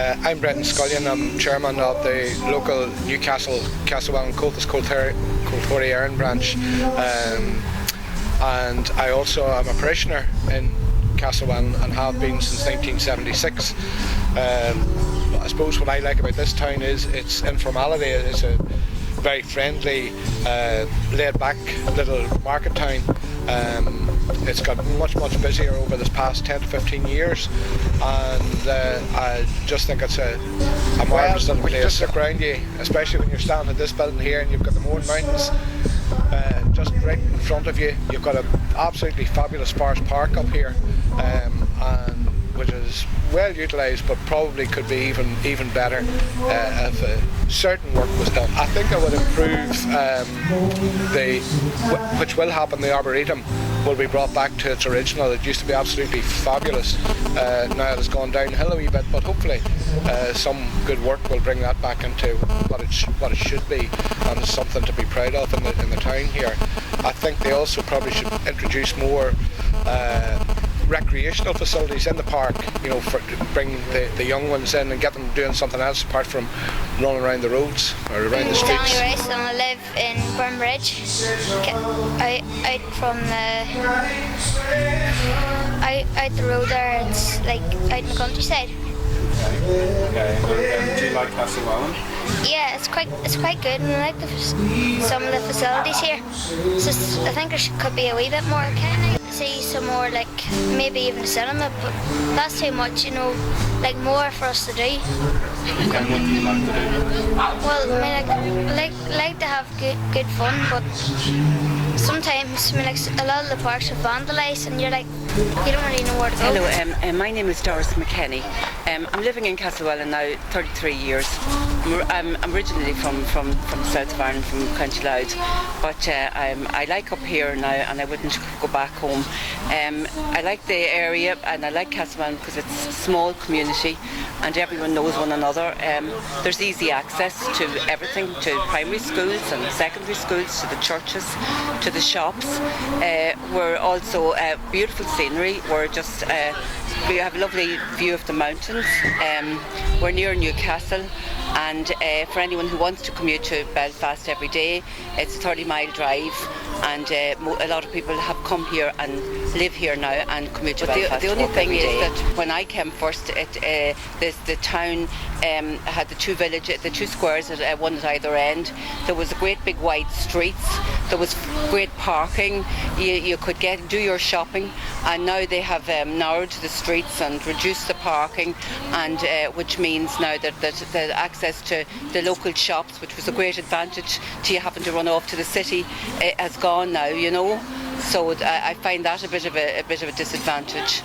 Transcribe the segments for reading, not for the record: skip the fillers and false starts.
I'm Brendan Scullion. I'm chairman of the local Newcastle Castlewellan Cultory Iron branch, and I also am a parishioner in Castlewellan and have been since 1976. I suppose what I like about this town is its informality. It's a very friendly, laid-back little market town. It's got much busier over this past 10 to 15 years, and I just think it's a marvellous little place. Look around you, especially when you're standing at this building here and you've got the Mourne Mountains just right in front of you. You've got an absolutely fabulous sparse park up here, and which is well utilised, but probably could be even better if certain work was done. I think it would improve which will happen, the Arboretum will be brought back to its original. It used to be absolutely fabulous. Now it has gone downhill a wee bit, but hopefully some good work will bring that back into what it should be, and it's something to be proud of in the town here. I think they also probably should introduce more recreational facilities in the park, you know, to bring the young ones in and get them doing something else apart from running around the roads or around the streets. Danny Rice, and I live in Burnbridge, out from out the road there. It's like out in the countryside. Okay. Do you like Castlewellan? Yeah, it's quite good, and I like some of the facilities here. It's just, I think there could be a wee bit more. Kind of see some more, like maybe even a cinema, but that's too much, you know. Like more for us to do. And what do you like to do? Well, I mean, like to have good fun, but sometimes, I mean, like a lot of the parks are vandalised, and you're like, you don't really know where to go. Hello, my name is Doris McKenny. I'm living in Castlewellan now 33 years. I'm originally from the south of Ireland, from County Louth, but I like up here now, and I wouldn't go back home. I like the area, and I like Castlewellan because it's a small community and everyone knows one another. There's easy access to everything, to primary schools and secondary schools, to the churches, to the shops. We're also beautiful scenery. We're just we have a lovely view of the mountains. We're near Newcastle, and for anyone who wants to commute to Belfast every day, it's a 30-mile drive, and a lot of people have come here and live here now and commute to Belfast. The only thing is that when I came first, the town had the two squares at one at either end. There was a great big wide streets. There was great parking. You could do your shopping, and now they have narrowed the streets and reduced the parking, and which means now that the access to the local shops, which was a great advantage to you having to run off to the city, has gone now, you know. So I find that a bit of a disadvantage.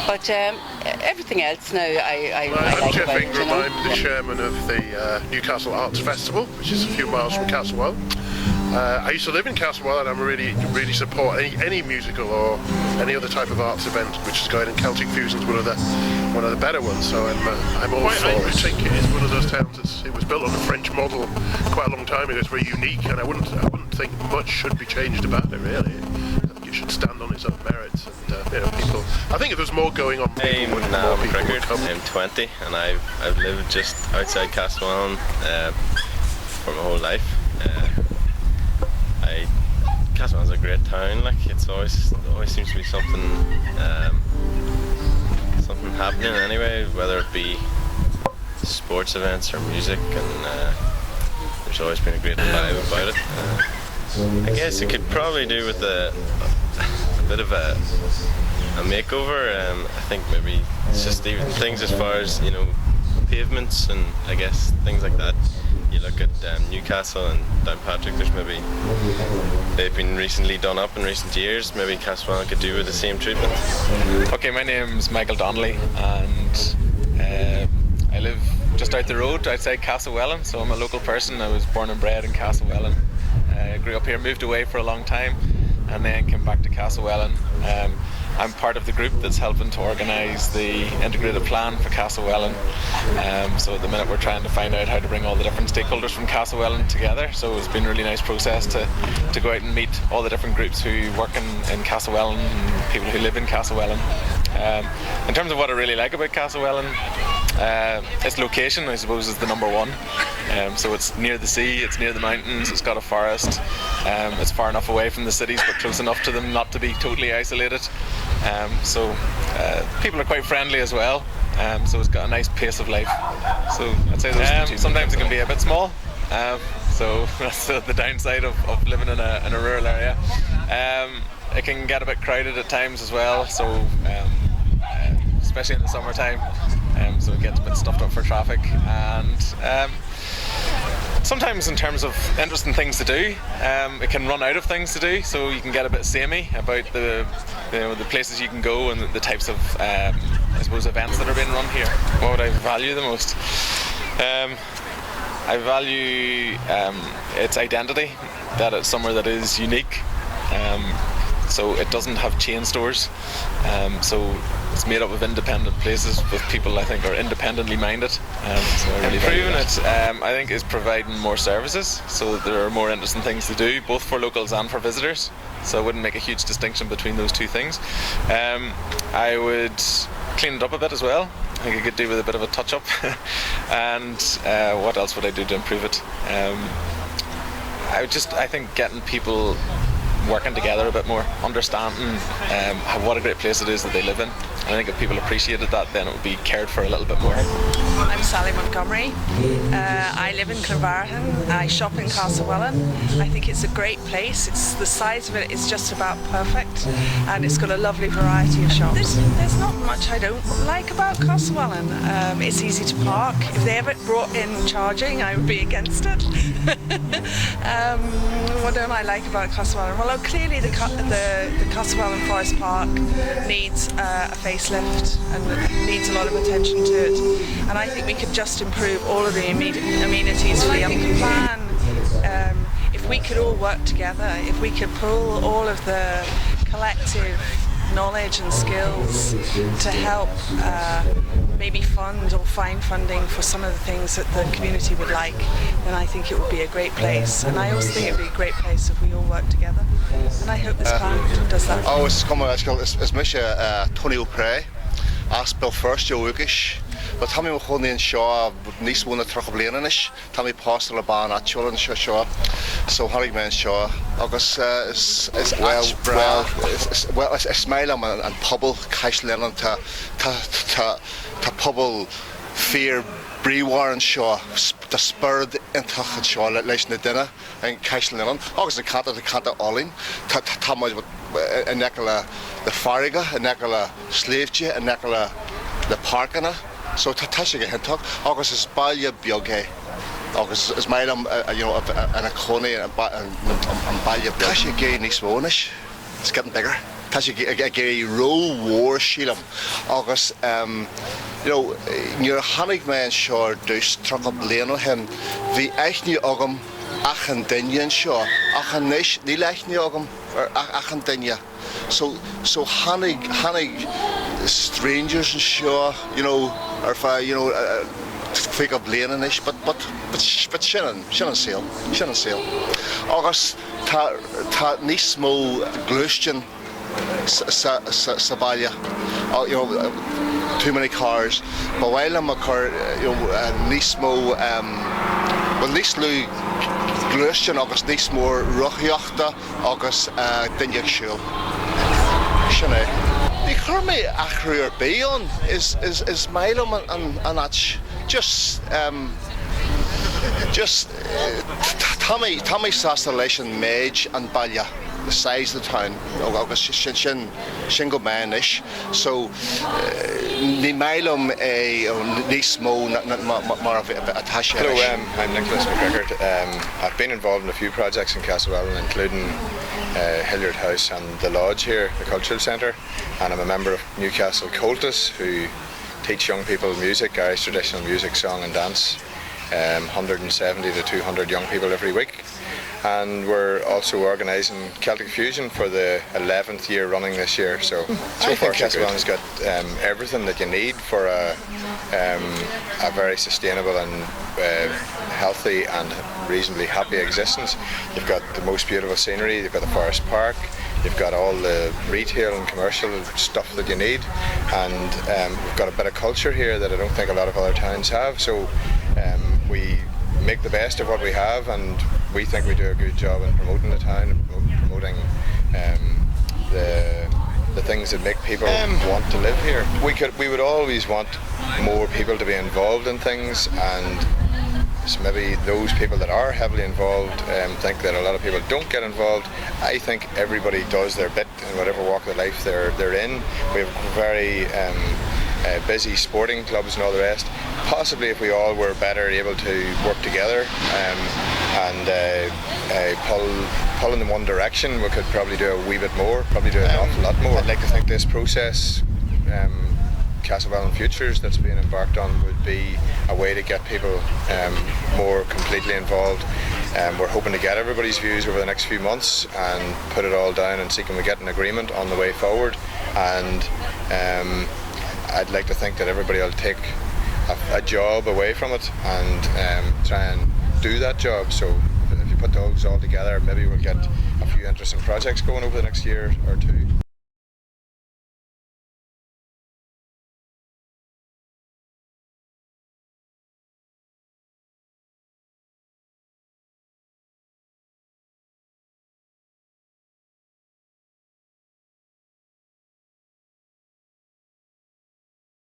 But everything else now I like Jeff about Ingram. it, you know? I'm the chairman of the Newcastle Arts Festival, which is a few miles from Castlewellan. I used to live in Castlewellan, and I really support any musical or any other type of arts event which is going, and Celtic Fusion's one of the better ones. So I'm all for it. I think it is one of those towns. It was built on a French model quite a long time ago. It's very unique, and I wouldn't think much should be changed about it really. I think it should stand on its own merits, and people. I think if there's more going on, I'm more people would come. I'm 20, and I've lived just outside Castlewellan for my whole life. Castlewellan's a great town. Like it always seems to be something happening anyway, whether it be sports events or music, and there's always been a great vibe about it. I guess it could probably do with a bit of a makeover. I think maybe it's just even things as far as, you know, pavements and I guess things like that. You look at Newcastle and Downpatrick, they've been recently done up in recent years. Maybe Castlewellan could do with the same treatment. Okay, my name's Michael Donnelly, and I live just out the road outside Castlewellan, so I'm a local person. I was born and bred in Castlewellan. I grew up here, moved away for a long time, and then came back to Castlewellan. I'm part of the group that's helping to organise the integrated plan for Castlewellan. So at the minute we're trying to find out how to bring all the different stakeholders from Castlewellan together. So it's been a really nice process to go out and meet all the different groups who work in Castlewellan and people who live in Castlewellan. In terms of what I really like about Castlewellan, Its location, I suppose, is the number one. So it's near the sea, it's near the mountains, it's got a forest, it's far enough away from the cities but close enough to them not to be totally isolated. So people are quite friendly as well, so it's got a nice pace of life. So I'd say sometimes it can be a bit small, so that's the downside of living in a rural area. It can get a bit crowded at times as well, so especially in the summertime. So it gets a bit stuffed up for traffic, and sometimes in terms of interesting things to do, it can run out of things to do, so you can get a bit samey about the places you can go and the types of I suppose events that are being run here. What would I value the most? I value its identity, that it's somewhere that is unique. So it doesn't have chain stores, so it's made up of independent places with people I think are independently minded. So I really improving it, I think, is providing more services, so that there are more interesting things to do, both for locals and for visitors. So I wouldn't make a huge distinction between those two things. I would clean it up a bit as well. I think I could do with a bit of a touch-up. And what else would I do to improve it? I think getting people working together a bit more, understanding what a great place it is that they live in. And I think if people appreciated that, then it would be cared for a little bit more. I'm Sally Montgomery. I live in Clonvarton. I shop in Castlewellan. I think it's a great place. The size of it is just about perfect, and it's got a lovely variety of shops. There's not much I don't like about Castlewellan. It's easy to park. If they ever brought in charging, I would be against it. What don't I like about Castlewellan? Well, clearly the Castlewellan Forest Park needs a facelift and needs a lot of attention to it. And I think we could just improve all of the amenities for the Young Plan. If we could all work together, if we could pull all of the collective knowledge and skills to help maybe fund or find funding for some of the things that the community would like, then I think it would be a great place. And I also think it would be a great place if we all work together. And I hope this plan does that. Is mis Tony O'Prey, Aspel first Joe Wikish. But Tommy Mahoney and Shaw, nice one at Truckablananish, Tommy Postal, a ban at Children Shaw, so Harry Man Shaw, August is well, Smile and Pubble, Castlewellan to Pubble, Fear, Brewar and Shaw, the spurred in Tuchan Shaw, Lation the Dinner, and Castlewellan, August the Canta Olin, Thomas and Nicola the Farriga, and Nicola Slavejy, and Nicola the Parkana. So Tatasha Hintok, August is Balya Bioge, August is made and a Coney and Balya Tasha Gay Niswonish, it's getting bigger. Tasha Gay Row War Sheelam, August, your Hanig man Shore Dush Truck up Leno him, the Achni Ogum, Achandian Shaw, Achanish, the Lachni Ogum, or Achandinia. So Hanig strangers and Shaw, or fake up Lanenish, but Shannon Sail. August ta Nismo Glustion Sabalia, too many cars. But while I'm a car, Nismo, Nislu Glustion, August Nismo Rochiochta, August Dinjak Shul. Shannon. The Kermit Achruer Bayon is Milum and Atch just Tommy Sassalation Mage and Balya, the size of the town, August Shingo Manish. So the Milum Nismo more of a Tash. Hello, I'm Nicholas McGregor. I've been involved in a few projects in Castlewellan, including Hilliard House and the Lodge here, the Cultural Centre, and I'm a member of Newcastle Coltus, who teach young people music, Irish traditional music, song and dance, 170 to 200 young people every week. and we're also organising Celtic Fusion for the 11th year running this year. So I think Castlewellan's got everything that you need for a very sustainable and healthy and reasonably happy existence. You've got the most beautiful scenery, you've got the forest park, you've got all the retail and commercial stuff that you need, and we've got a bit of culture here that I don't think a lot of other towns have. So we make the best of what we have, and we think we do a good job in promoting the town and promoting the things that make people want to live here. We would always want more people to be involved in things, and so maybe those people that are heavily involved think that a lot of people don't get involved. I think everybody does their bit in whatever walk of life they're in. We have very busy sporting clubs and all the rest. Possibly if we all were better able to work together and pull in one direction, we could probably do a wee bit more, probably do an awful lot more. I'd like to think this process, Castlewellan Futures, that's being embarked on, would be a way to get people more completely involved. We're hoping to get everybody's views over the next few months and put it all down and see can we get an agreement on the way forward. And I'd like to think that everybody will take a job away from it and try and do that job. So if you put those all together, maybe we'll get a few interesting projects going over the next year or two.